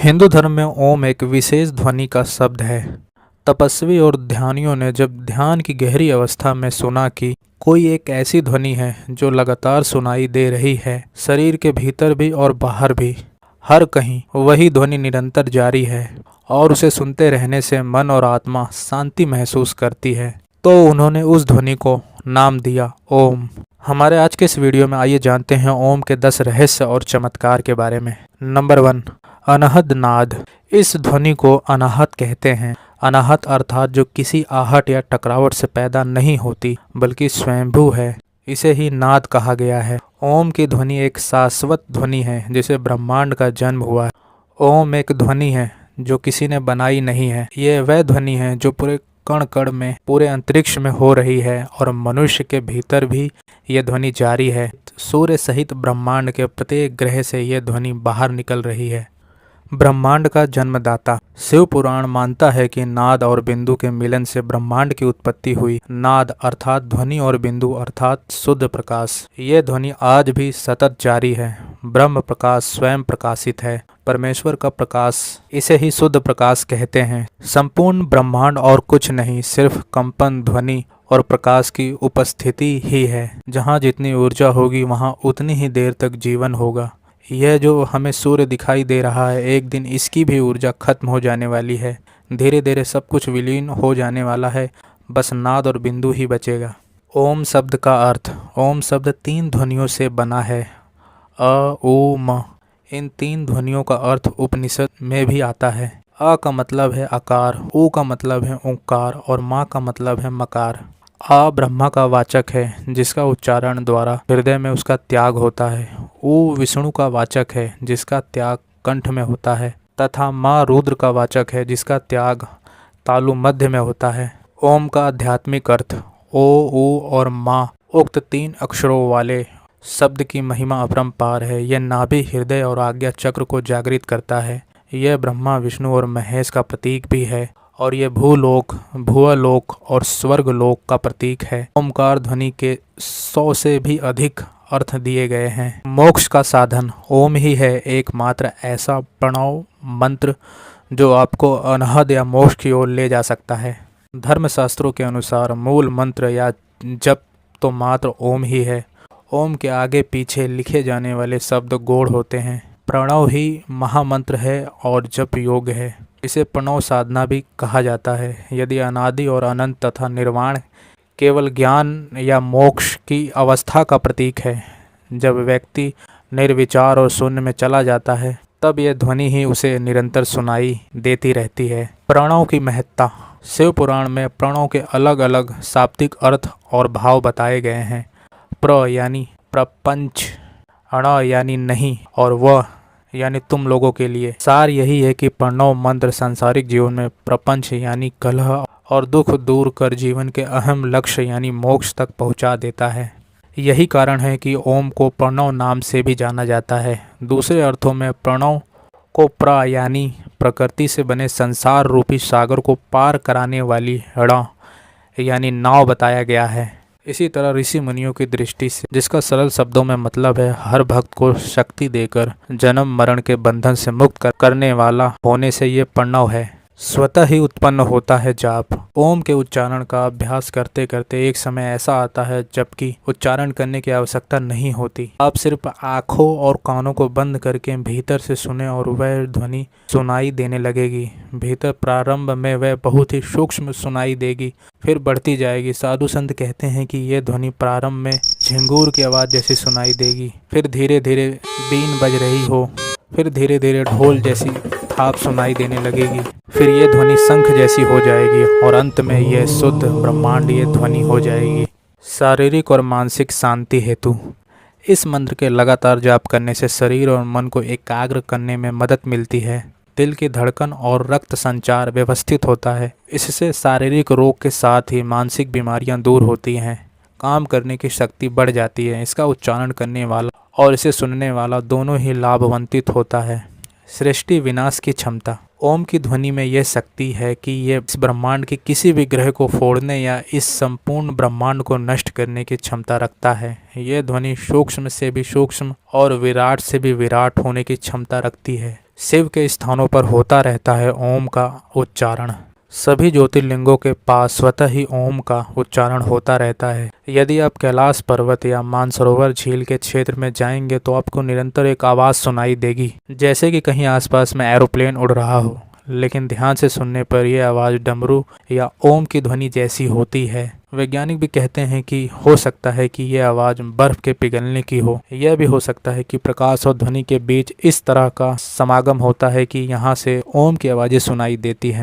हिंदू धर्म में ओम एक विशेष ध्वनि का शब्द है। तपस्वी और ध्यानियों ने जब ध्यान की गहरी अवस्था में सुना कि कोई एक ऐसी ध्वनि है जो लगातार सुनाई दे रही है, शरीर के भीतर भी और बाहर भी, हर कहीं वही ध्वनि निरंतर जारी है और उसे सुनते रहने से मन और आत्मा शांति महसूस करती है, तो उन्होंने उस ध्वनि को नाम दिया ओम। हमारे आज के इस वीडियो में आइए जानते हैं ओम के 10 रहस्य और चमत्कार के बारे में। नंबर 1, अनहद नाद। इस ध्वनि को अनाहत कहते हैं। अनाहत अर्थात जो किसी आहट या टकरावट से पैदा नहीं होती बल्कि स्वयंभू है, इसे ही नाद कहा गया है। ओम की ध्वनि एक शाश्वत ध्वनि है जिसे ब्रह्मांड का जन्म हुआ है। ओम एक ध्वनि है जो किसी ने बनाई नहीं है। ये वह ध्वनि है जो पूरे कण कण में, पूरे अंतरिक्ष में हो रही है और मनुष्य के भीतर भी ये ध्वनि जारी है। सूर्य सहित ब्रह्मांड के प्रत्येक ग्रह से ये ध्वनि बाहर निकल रही है। ब्रह्मांड का जन्मदाता। शिव पुराण मानता है कि नाद और बिंदु के मिलन से ब्रह्मांड की उत्पत्ति हुई। नाद अर्थात ध्वनि और बिंदु अर्थात शुद्ध प्रकाश। ये ध्वनि आज भी सतत जारी है। ब्रह्म प्रकाश स्वयं प्रकाशित है, परमेश्वर का प्रकाश, इसे ही शुद्ध प्रकाश कहते हैं। संपूर्ण ब्रह्मांड और कुछ नहीं, सिर्फ कंपन, ध्वनि और प्रकाश की उपस्थिति ही है। जहाँ जितनी ऊर्जा होगी वहाँ उतनी ही देर तक जीवन होगा। यह जो हमें सूर्य दिखाई दे रहा है, एक दिन इसकी भी ऊर्जा खत्म हो जाने वाली है। धीरे धीरे सब कुछ विलीन हो जाने वाला है, बस नाद और बिंदु ही बचेगा। ओम शब्द का अर्थ। ओम शब्द 3 ध्वनियों से बना है, अ, उ, म। इन 3 ध्वनियों का अर्थ उपनिषद में भी आता है। अ का मतलब है आकार, उ का मतलब है ओंकार और मा का मतलब है मकार। आ ब्रह्मा का वाचक है जिसका उच्चारण द्वारा हृदय में उसका त्याग होता है। उ विष्णु का वाचक है जिसका त्याग कंठ में होता है, तथा माँ रुद्र का वाचक है जिसका त्याग तालु मध्य में होता है। ओम का आध्यात्मिक अर्थ। ओ, उ और माँ उक्त 3 अक्षरों वाले शब्द की महिमा अपरंपार है। यह नाभि, हृदय और आज्ञा चक्र को जागृत करता है। यह ब्रह्मा, विष्णु और महेश का प्रतीक भी है और ये भूलोक, भुवलोक और स्वर्गलोक का प्रतीक है। ओमकार ध्वनि के 100 से भी अधिक अर्थ दिए गए हैं। मोक्ष का साधन। ओम ही है एकमात्र ऐसा प्रणव मंत्र जो आपको अनहद या मोक्ष की ओर ले जा सकता है। धर्मशास्त्रों के अनुसार मूल मंत्र या जप तो मात्र ओम ही है। ओम के आगे पीछे लिखे जाने वाले शब्द गौड़ होते हैं। प्रणव ही महामंत्र है और जप योग है। इसे प्रणव साधना भी कहा जाता है। यदि अनादि और अनंत तथा निर्वाण केवल ज्ञान या मोक्ष की अवस्था का प्रतीक है, जब व्यक्ति निर्विचार और शून्य में चला जाता है तब यह ध्वनि ही उसे निरंतर सुनाई देती रहती है। प्रणव की महत्ता। शिव पुराण में प्रणव के अलग अलग शाब्दिक अर्थ और भाव बताए गए हैं। प्र यानी प्रपंच, अण यानी नहीं और व यानी तुम लोगों के लिए। सार यही है कि प्रणव मंत्र सांसारिक जीवन में प्रपंच यानी कलह और दुख दूर कर जीवन के अहम लक्ष्य यानी मोक्ष तक पहुंचा देता है। यही कारण है कि ओम को प्रणव नाम से भी जाना जाता है। दूसरे अर्थों में प्रणव को प्र यानी प्रकृति से बने संसार रूपी सागर को पार कराने वाली ण यानी नाव बताया गया है। इसी तरह ऋषि मुनियों की दृष्टि से, जिसका सरल शब्दों में मतलब है हर भक्त को शक्ति देकर जन्म मरण के बंधन से मुक्त करने वाला होने से ये प्रणव है। स्वतः ही उत्पन्न होता है जाप। ओम के उच्चारण का अभ्यास करते करते एक समय ऐसा आता है जबकि उच्चारण करने की आवश्यकता नहीं होती। आप सिर्फ आँखों और कानों को बंद करके भीतर से सुने और वह ध्वनि सुनाई देने लगेगी। भीतर प्रारंभ में वह बहुत ही सूक्ष्म सुनाई देगी, फिर बढ़ती जाएगी। साधु संत कहते हैं कि यह ध्वनि प्रारंभ में झिंगूर की आवाज़ जैसी सुनाई देगी, फिर धीरे धीरे बीन बज रही हो, फिर धीरे धीरे ढोल जैसी थाप सुनाई देने लगेगी, फिर ये ध्वनि शंख जैसी हो जाएगी और अंत में यह शुद्ध ब्रह्मांडीय ध्वनि हो जाएगी। शारीरिक और मानसिक शांति हेतु। इस मंत्र के लगातार जाप करने से शरीर और मन को एकाग्र करने में मदद मिलती है। दिल की धड़कन और रक्त संचार व्यवस्थित होता है। इससे शारीरिक रोग के साथ ही मानसिक बीमारियां दूर होती हैं। काम करने की शक्ति बढ़ जाती है। इसका उच्चारण करने वाला और इसे सुनने वाला दोनों ही लाभान्वित होता है। सृष्टि विनाश की क्षमता। ओम की ध्वनि में यह शक्ति है कि यह इस ब्रह्मांड के किसी भी ग्रह को फोड़ने या इस संपूर्ण ब्रह्मांड को नष्ट करने की क्षमता रखता है। यह ध्वनि सूक्ष्म से भी सूक्ष्म और विराट से भी विराट होने की क्षमता रखती है। शिव के स्थानों पर होता रहता है ओम का उच्चारण। सभी ज्योतिर्लिंगों के पास स्वतः ही ओम का उच्चारण होता रहता है। यदि आप कैलाश पर्वत या मानसरोवर झील के क्षेत्र में जाएंगे तो आपको निरंतर एक आवाज़ सुनाई देगी, जैसे कि कहीं आसपास में एरोप्लेन उड़ रहा हो। लेकिन ध्यान से सुनने पर यह आवाज़ डमरू या ओम की ध्वनि जैसी होती है। वैज्ञानिक भी कहते हैं कि हो सकता है कि यह आवाज़ बर्फ के पिघलने की हो। यह भी हो सकता है कि प्रकाश और ध्वनि के बीच इस तरह का समागम होता है कि यहाँ से ओम की आवाज़ें सुनाई देती हैं।